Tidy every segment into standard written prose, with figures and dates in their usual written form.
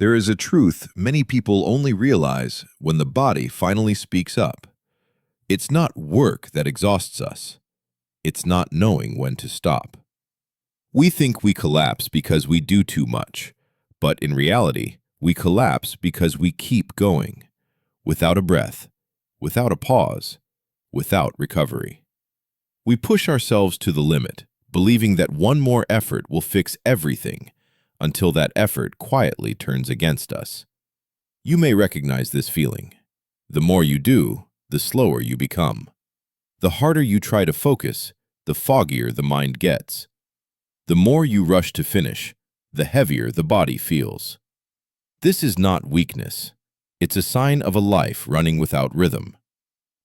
There is a truth many people only realize when the body finally speaks up. It's not work that exhausts us. It's not knowing when to stop. We think we collapse because we do too much, but in reality, we collapse because we keep going, without a breath, without a pause, without recovery. We push ourselves to the limit, believing that one more effort will fix everything, until that effort quietly turns against us. You may recognize this feeling. The more you do, the slower you become. The harder you try to focus, the foggier the mind gets. The more you rush to finish, the heavier the body feels. This is not weakness. It's a sign of a life running without rhythm.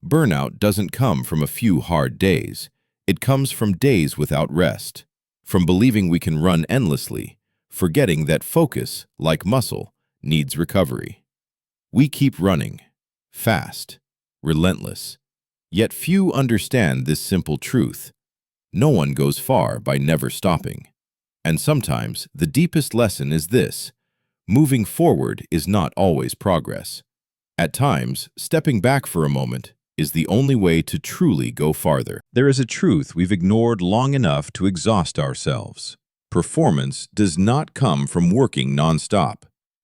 Burnout doesn't come from a few hard days. It comes from days without rest, from believing we can run endlessly, forgetting that focus, like muscle, needs recovery. We keep running, fast, relentless. Yet few understand this simple truth. No one goes far by never stopping. And sometimes the deepest lesson is this: moving forward is not always progress. At times, stepping back for a moment is the only way to truly go farther. There is a truth we've ignored long enough to exhaust ourselves. Performance does not come from working nonstop.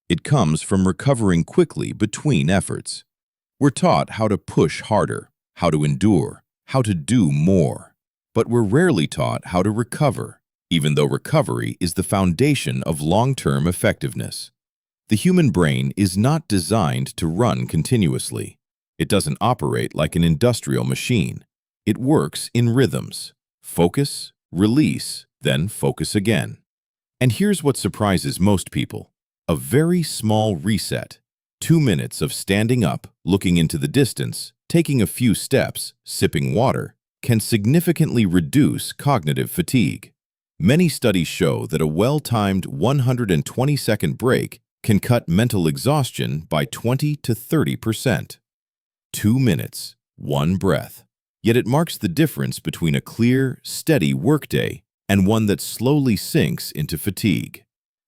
It comes from recovering quickly between efforts. We're taught how to push harder, how to endure, how to do more. But we're rarely taught how to recover, even though recovery is the foundation of long-term effectiveness. The human brain is not designed to run continuously. It doesn't operate like an industrial machine. It works in rhythms. Focus, release, then focus again. And here's what surprises most people: a very small reset. 2 minutes of standing up, looking into the distance, taking a few steps, sipping water, can significantly reduce cognitive fatigue. Many studies show that a well-timed 120-second break can cut mental exhaustion by 20 to 30%. 2 minutes, one breath. Yet it marks the difference between a clear, steady workday and one that slowly sinks into fatigue.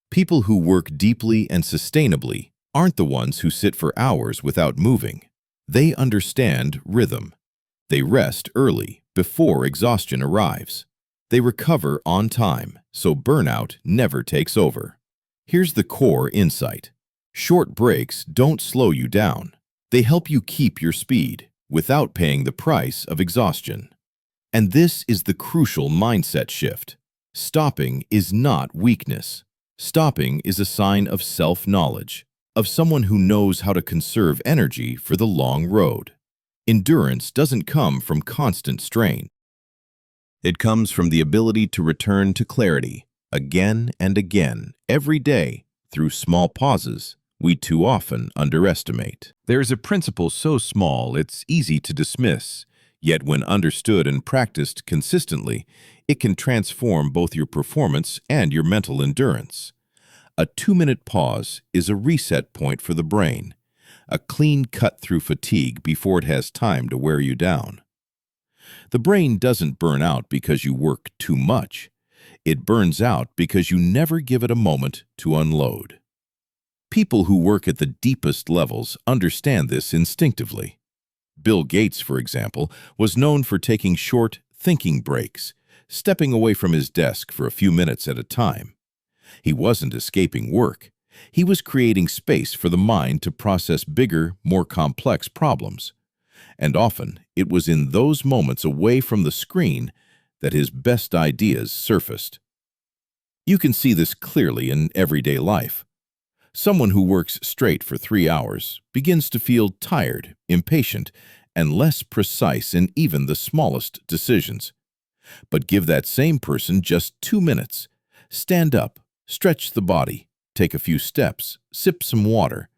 People who work deeply and sustainably aren't the ones who sit for hours without moving. They understand rhythm. They rest early, before exhaustion arrives. They recover on time, so burnout never takes over. Here's the core insight. Short breaks don't slow you down. They help you keep your speed without paying the price of exhaustion. And this is the crucial mindset shift. Stopping is not weakness. Stopping is a sign of self-knowledge, of someone who knows how to conserve energy for the long road. Endurance doesn't come from constant strain. It comes from the ability to return to clarity again and again, every day, through small pauses we too often underestimate. There is a principle so small it's easy to dismiss, yet when understood and practiced consistently, it can transform both your performance and your mental endurance. A 2-minute pause is a reset point for the brain, a clean cut through fatigue before it has time to wear you down. The brain doesn't burn out because you work too much. It burns out because you never give it a moment to unload. People who work at the deepest levels understand this instinctively. Bill Gates, for example, was known for taking short, thinking breaks, stepping away from his desk for a few minutes at a time. He wasn't escaping work. He was creating space for the mind to process bigger, more complex problems. And often, it was in those moments away from the screen that his best ideas surfaced. You can see this clearly in everyday life. Someone who works straight for 3 hours begins to feel tired, impatient, and less precise in even the smallest decisions. But give that same person just 2 minutes. Stand up, stretch the body, take a few steps, sip some water,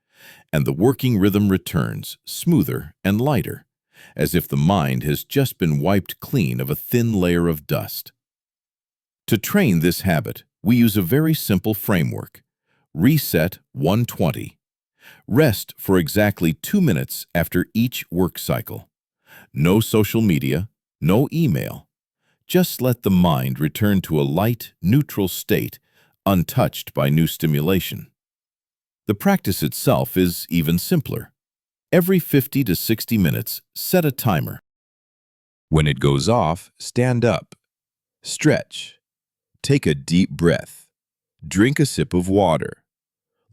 and the working rhythm returns, smoother and lighter, as if the mind has just been wiped clean of a thin layer of dust. To train this habit, we use a very simple framework. Reset 120. Rest for exactly 2 minutes after each work cycle. No social media, no email. Just let the mind return to a light, neutral state, untouched by new stimulation. The practice itself is even simpler. Every 50 to 60 minutes, set a timer. When it goes off, stand up, stretch, take a deep breath, drink a sip of water,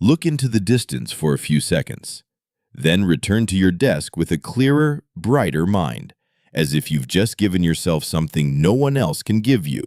look into the distance for a few seconds, then return to your desk with a clearer, brighter mind, as if you've just given yourself something no one else can give you: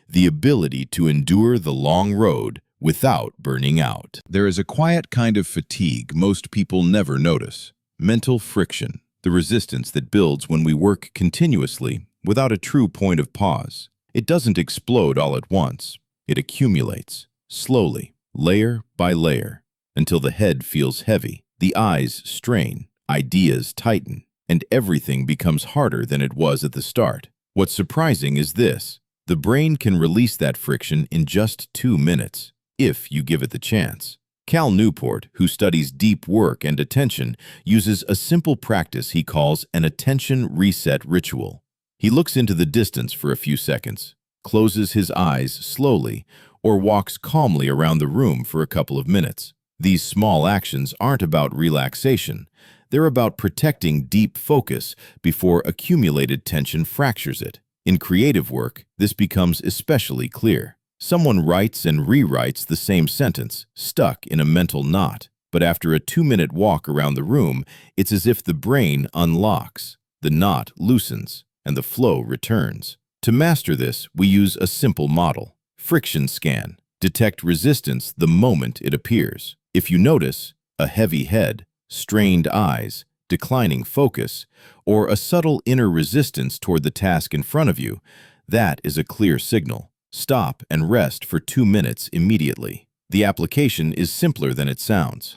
the ability to endure the long road without burning out. There is a quiet kind of fatigue most people never notice: mental friction, the resistance that builds when we work continuously without a true point of pause. It doesn't explode all at once. It accumulates, slowly, layer by layer, until the head feels heavy, the eyes strain, ideas tighten, and everything becomes harder than it was at the start. What's surprising is this: the brain can release that friction in just 2 minutes, if you give it the chance. Cal Newport, who studies deep work and attention, uses a simple practice he calls an attention reset ritual. He looks into the distance for a few seconds, closes his eyes slowly, or walks calmly around the room for a couple of minutes. These small actions aren't about relaxation. They're about protecting deep focus before accumulated tension fractures it. In creative work, this becomes especially clear. Someone writes and rewrites the same sentence, stuck in a mental knot. But after a 2-minute walk around the room, it's as if the brain unlocks, the knot loosens, and the flow returns. To master this, we use a simple model: friction scan. Detect resistance the moment it appears. If you notice a heavy head, strained eyes, declining focus, or a subtle inner resistance toward the task in front of you, that is a clear signal. Stop and rest for 2 minutes immediately. The application is simpler than it sounds.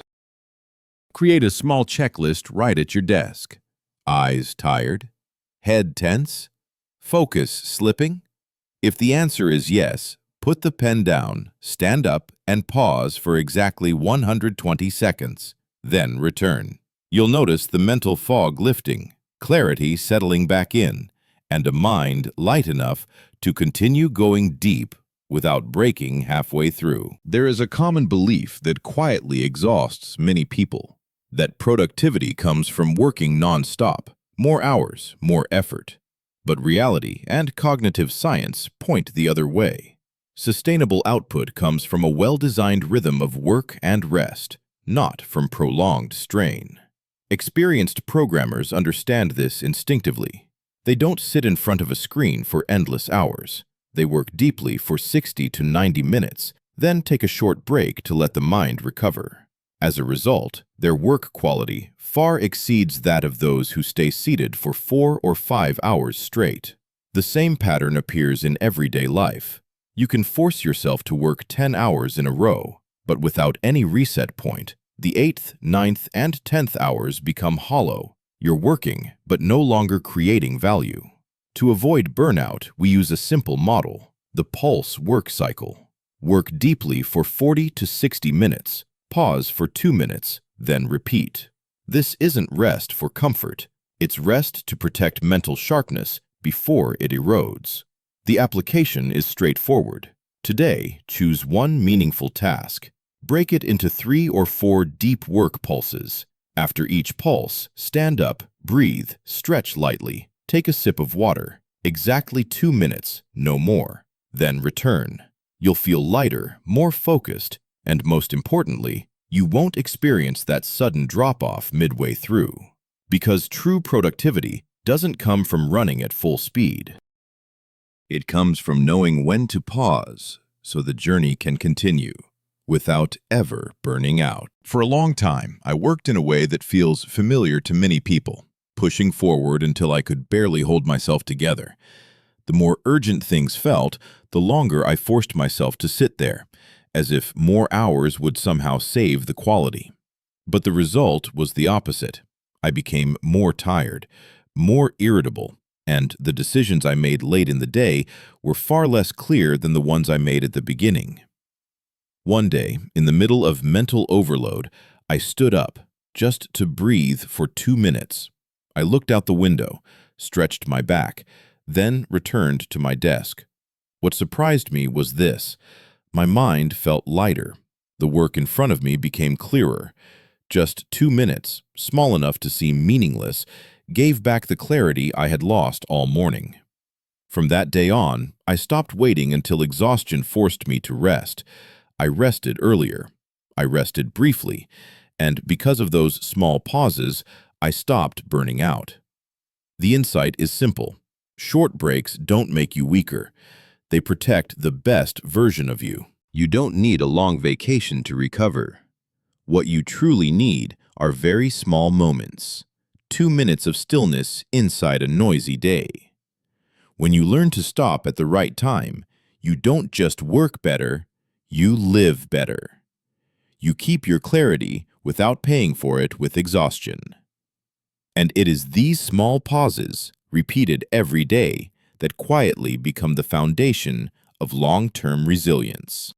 Create a small checklist right at your desk. Eyes tired? Head tense? Focus slipping? If the answer is yes, put the pen down, stand up, and pause for exactly 120 seconds. Then return. You'll notice the mental fog lifting, clarity settling back in, and a mind light enough to continue going deep without breaking halfway through. There is a common belief that quietly exhausts many people: that productivity comes from working nonstop, more hours, more effort. But reality and cognitive science point the other way. Sustainable output comes from a well-designed rhythm of work and rest, not from prolonged strain. Experienced programmers understand this instinctively. They don't sit in front of a screen for endless hours. They work deeply for 60 to 90 minutes, then take a short break to let the mind recover. As a result, their work quality far exceeds that of those who stay seated for 4 or 5 hours straight. The same pattern appears in everyday life. You can force yourself to work 10 hours in a row, but without any reset point, the 8th, 9th, and 10th hours become hollow. You're working, but no longer creating value. To avoid burnout, we use a simple model: the pulse work cycle. Work deeply for 40 to 60 minutes, pause for 2 minutes, then repeat. This isn't rest for comfort. It's rest to protect mental sharpness before it erodes. The application is straightforward. Today, choose one meaningful task. Break it into 3 or 4 deep work pulses. After each pulse, stand up, breathe, stretch lightly, take a sip of water. Exactly 2 minutes, no more. Then return. You'll feel lighter, more focused, and most importantly, you won't experience that sudden drop-off midway through. Because true productivity doesn't come from running at full speed. It comes from knowing when to pause so the journey can continue without ever burning out. For a long time, I worked in a way that feels familiar to many people, pushing forward until I could barely hold myself together. The more urgent things felt, the longer I forced myself to sit there, as if more hours would somehow save the quality. But the result was the opposite. I became more tired, more irritable, and the decisions I made late in the day were far less clear than the ones I made at the beginning. One day, in the middle of mental overload, I stood up, just to breathe for 2 minutes. I looked out the window, stretched my back, then returned to my desk. What surprised me was this: my mind felt lighter. The work in front of me became clearer. Just 2 minutes, small enough to seem meaningless, gave back the clarity I had lost all morning. From that day on, I stopped waiting until exhaustion forced me to rest. I rested earlier. I rested briefly, and because of those small pauses, I stopped burning out. The insight is simple. Short breaks don't make you weaker. They protect the best version of you. You don't need a long vacation to recover. What you truly need are very small moments. 2 minutes of stillness inside a noisy day. When you learn to stop at the right time, you don't just work better, you live better. You keep your clarity without paying for it with exhaustion. And it is these small pauses, repeated every day, that quietly become the foundation of long-term resilience.